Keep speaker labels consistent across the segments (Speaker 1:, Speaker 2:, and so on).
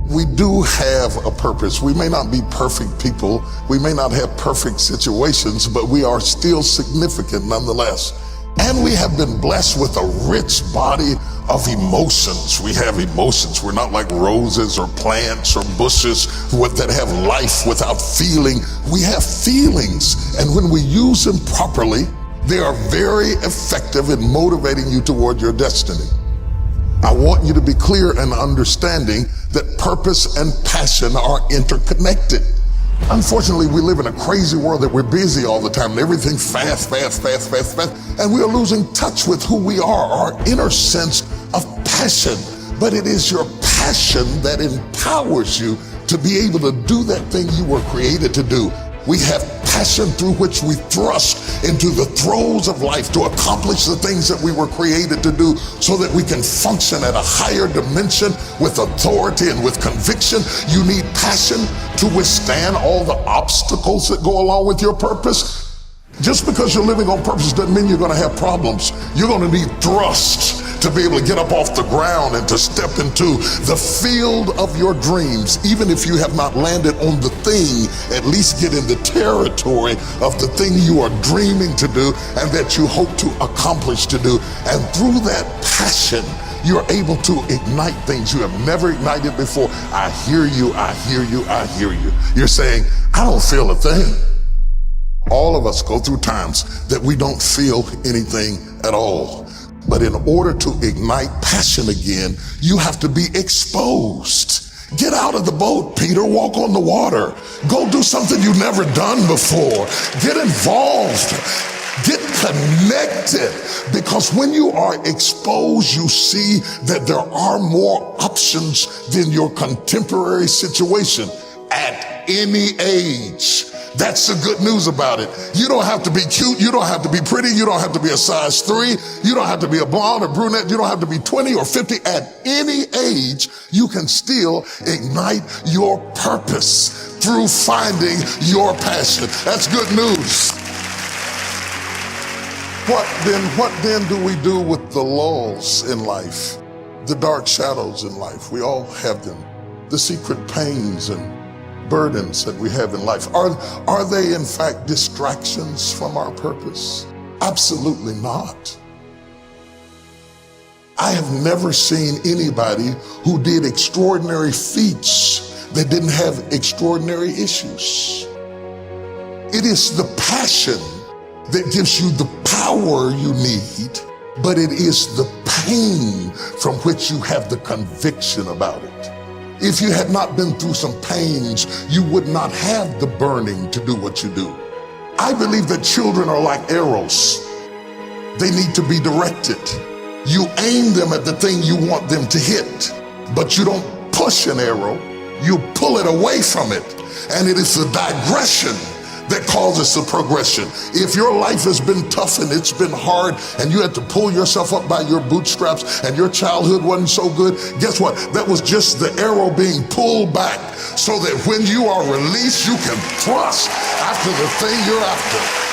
Speaker 1: We do have a purpose. We may not be perfect people. We may not have perfect situations, but we are still significant nonetheless. And we have been blessed with a rich body of emotions. We have emotions. We're not like roses or plants or bushes that have life without feeling. We have feelings, and when we use them properly, they are very effective in motivating you toward your destiny. I want you to be clear and understanding that purpose and passion are interconnected. Unfortunately, we live in a crazy world that we're busy all the time and everything fast, and we are losing touch with who we are, our inner sense of passion. But it is your passion that empowers you to be able to do that thing you were created to do. We have passion through which we thrust into the throes of life to accomplish the things that we were created to do so that we can function at a higher dimension with authority and with conviction. You need passion to withstand all the obstacles that go along with your purpose. Just because you're living on purpose doesn't mean you're going to have problems. You're going to need thrust to be able to get up off the ground and to step into the field of your dreams. Even if you have not landed on the thing, at least get in the territory of the thing you are dreaming to do and that you hope to accomplish to do. And through that passion, you're able to ignite things you have never ignited before. I hear you, I hear you, I hear you. You're saying, I don't feel a thing. All of us go through times that we don't feel anything at all. But in order to ignite passion again, you have to be exposed. Get out of the boat, Peter. Walk on the water. Go do something you've never done before. Get involved. Get connected. Because when you are exposed, you see that there are more options than your contemporary situation at any age. That's the good news about it. You don't have to be cute. You don't have to be pretty. You don't have to be a size 3. You don't have to be a blonde or brunette. You don't have to be 20 or 50. At any age, you can still ignite your purpose through finding your passion. That's good news. What then do we do with the lulls in life? The dark shadows in life. We all have them. The secret pains and burdens that we have in life. Are they in fact distractions from our purpose? Absolutely not. I have never seen anybody who did extraordinary feats that didn't have extraordinary issues. It is the passion that gives you the power you need, but it is the pain from which you have the conviction about it. If you had not been through some pains, you would not have the burning to do what you do. I believe that children are like arrows. They need to be directed. You aim them at the thing you want them to hit, but you don't push an arrow, you pull it away from it. And it is the digression that causes the progression. If your life has been tough and it's been hard and you had to pull yourself up by your bootstraps and your childhood wasn't so good, guess what? That was just the arrow being pulled back so that when you are released, you can thrust after the thing you're after.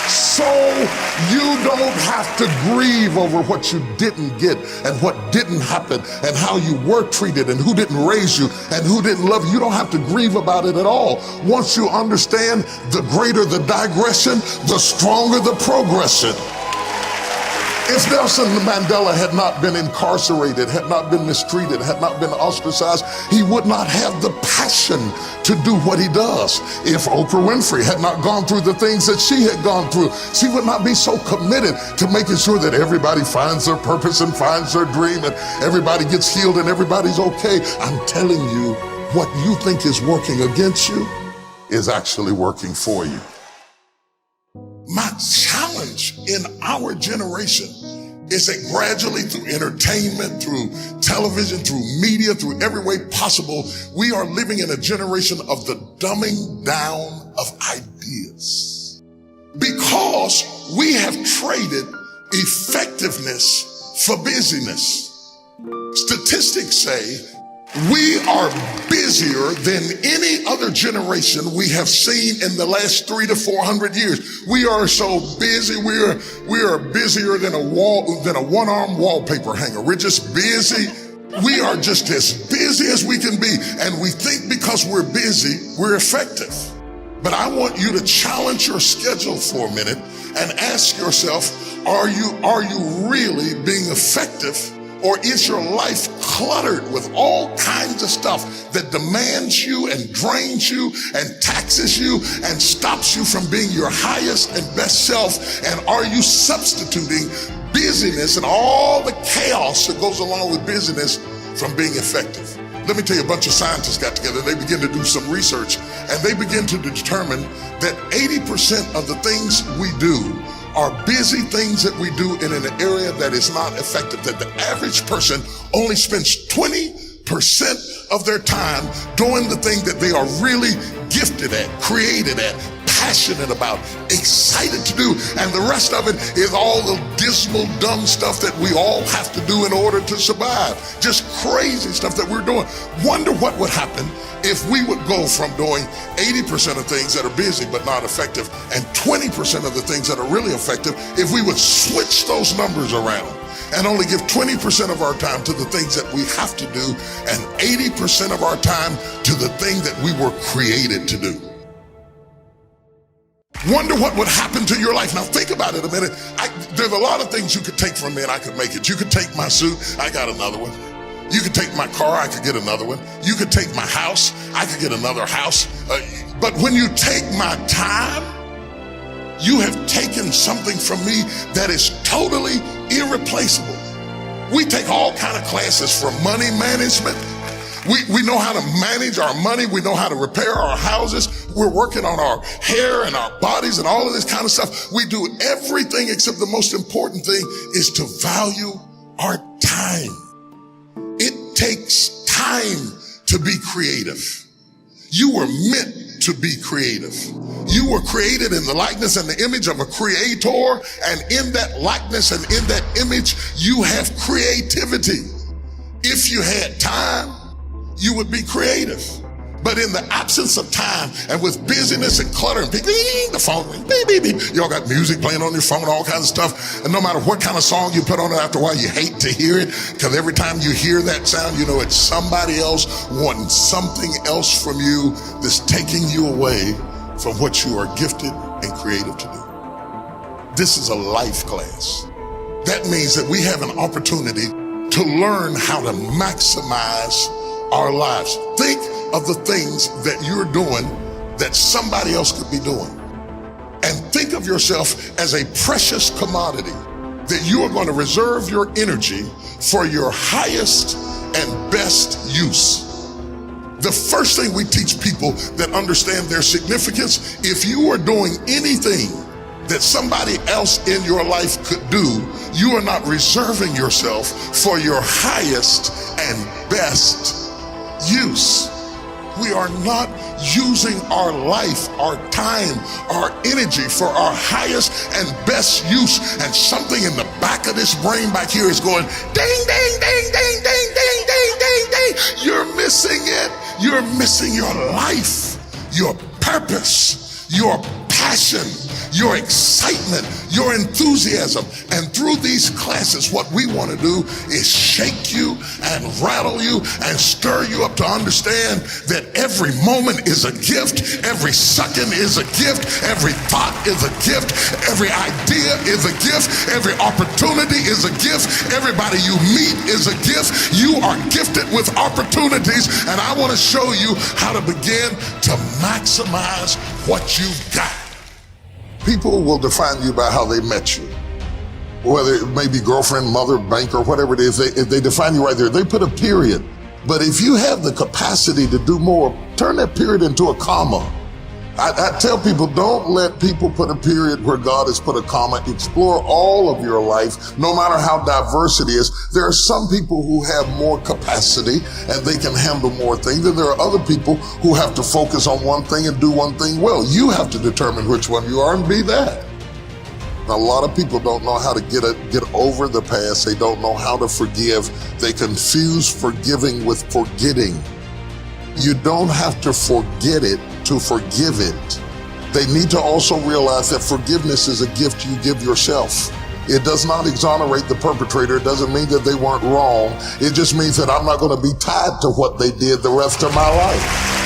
Speaker 1: So you don't have to grieve over what you didn't get and what didn't happen and how you were treated and who didn't raise you and who didn't love you. You don't have to grieve about it at all. Once you understand, the greater the digression, the stronger the progression. If Nelson Mandela had not been incarcerated, had not been mistreated, had not been ostracized, he would not have the passion to do what he does. If Oprah Winfrey had not gone through the things that she had gone through, she would not be so committed to making sure that everybody finds their purpose and finds their dream and everybody gets healed and everybody's okay. I'm telling you, what you think is working against you is actually working for you. My challenge in our generation is that gradually through entertainment, through television, through media, through every way possible, we are living in a generation of the dumbing down of ideas. Because we have traded effectiveness for busyness. Statistics say we are busier than any other generation we have seen in the last 300 to 400 years. We are so busy. We are busier than a one-arm wallpaper hanger. We're just busy. We are just as busy as we can be, and we think because we're busy, we're effective. But I want you to challenge your schedule for a minute and ask yourself, are you really being effective? Or is your life cluttered with all kinds of stuff that demands you and drains you and taxes you and stops you from being your highest and best self? And are you substituting busyness and all the chaos that goes along with busyness from being effective? Let me tell you, a bunch of scientists got together, they began to do some research, and they begin to determine that 80% of the things we do are busy things that we do in an area that is not effective, that the average person only spends 20% of their time doing the thing that they are really gifted at, created at, passionate about, excited to do, and the rest of it is all the dismal, dumb stuff that we all have to do in order to survive. Just crazy stuff that we're doing. Wonder what would happen if we would go from doing 80% of things that are busy but not effective and 20% of the things that are really effective if we would switch those numbers around and only give 20% of our time to the things that we have to do and 80% of our time to the thing that we were created to do. Wonder what would happen to your life. Now think about it a minute. There's a lot of things you could take from me and I could make it. You could take my suit, I got another one. You could take my car, I could get another one. You could take my house, I could get another house. But when you take my time, you have taken something from me that is totally irreplaceable. We take all kind of classes for money management. We know how to manage our money. We know how to repair our houses. We're working on our hair and our bodies and all of this kind of stuff. We do everything except the most important thing is to value our time. It takes time to be creative. You were meant to be creative. You were created in the likeness and the image of a creator, and in that likeness and in that image, you have creativity. If you had time, you would be creative. But in the absence of time and with busyness and clutter and the phone, beep, beep, beep. Y'all got music playing on your phone, all kinds of stuff. And no matter what kind of song you put on it, after a while you hate to hear it, because every time you hear that sound, you know it's somebody else wanting something else from you that's taking you away from what you are gifted and creative to do. This is a life class. That means that we have an opportunity to learn how to maximize our lives. Think of the things that you're doing that somebody else could be doing. And think of yourself as a precious commodity that you are going to reserve your energy for your highest and best use. The first thing we teach people that understand their significance, if you are doing anything that somebody else in your life could do, you are not reserving yourself for your highest and best use. We are not using our life, our time, our energy for our highest and best use. And something in the back of this brain back here is going ding, ding, ding, ding, ding, ding, ding, ding, ding. You're missing it. You're missing your life, your purpose, your passion, your excitement, your enthusiasm. And through these classes, what we want to do is shake you and rattle you and stir you up to understand that every moment is a gift, every second is a gift, every thought is a gift, every idea is a gift, every opportunity is a gift, everybody you meet is a gift. You are gifted with opportunities, and I want to show you how to begin to maximize what you've got. People will define you by how they met you. Whether it may be girlfriend, mother, banker, whatever it is, they define you right there. They put a period. But if you have the capacity to do more, turn that period into a comma. I tell people, don't let people put a period where God has put a comma. Explore all of your life, no matter how diverse it is. There are some people who have more capacity and they can handle more things, and there are other people who have to focus on one thing and do one thing well. You have to determine which one you are and be that. Now, a lot of people don't know how to get over the past. They don't know how to forgive. They confuse forgiving with forgetting. You don't have to forget it to forgive it. They need to also realize that forgiveness is a gift you give yourself. It does not exonerate the perpetrator. It doesn't mean that they weren't wrong. It just means that I'm not going to be tied to what they did the rest of my life.